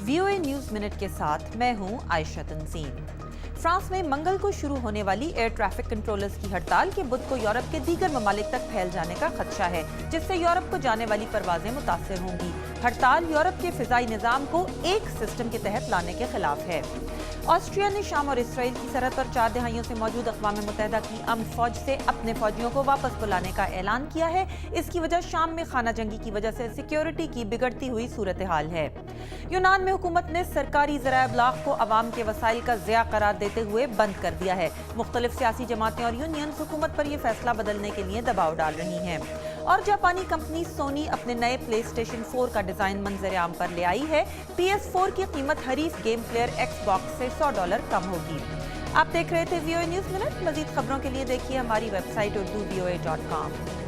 VOA news minute के साथ मैं हूं आयशा तंजीम। फ्रांस में मंगल को शुरू होने वाली एयर ट्रैफिक कंट्रोलर्स की हड़ताल के बुध को यूरोप के दीगर ममालिक तक फैल जाने का खदशा है, जिससे यूरोप को जाने वाली परवाजें मुतासर होंगी। हड़ताल यूरोप के फिजाई निज़ाम को एक सिस्टम के तहत लाने के खिलाफ है। ऑस्ट्रिया ने शाम और इसराइल की सरहद पर 4 दहाइयों से मौजूद अक़वाम मुत्तहिदा की अमन फौज से अपने फौजियों को वापस बुलाने का ऐलान किया है। इसकी वजह शाम में खाना जंगी की वजह से सिक्योरिटी की बिगड़ती हुई सूरत हाल है। यूनान में हुकूमत ने सरकारी ज़राए इब्लाग को अवाम के वसाइल का ज़िया करार देते हुए बंद कर दिया है। मुख्तलिफ सियासी जमातें और यूनियन हुकूमत पर यह फैसला बदलने के लिए दबाव डाल रही हैं। और जापानी कंपनी सोनी अपने नए प्ले स्टेशन 4 का डिज़ाइन मंजर आम पर ले आई है। PS4 की कीमत हरीफ गेम प्लेयर Xbox से $100 कम होगी। आप देख रहे थे VOA न्यूज़ मिनट। मज़ीद खबरों के लिए देखिए हमारी वेबसाइट urduvoa.com।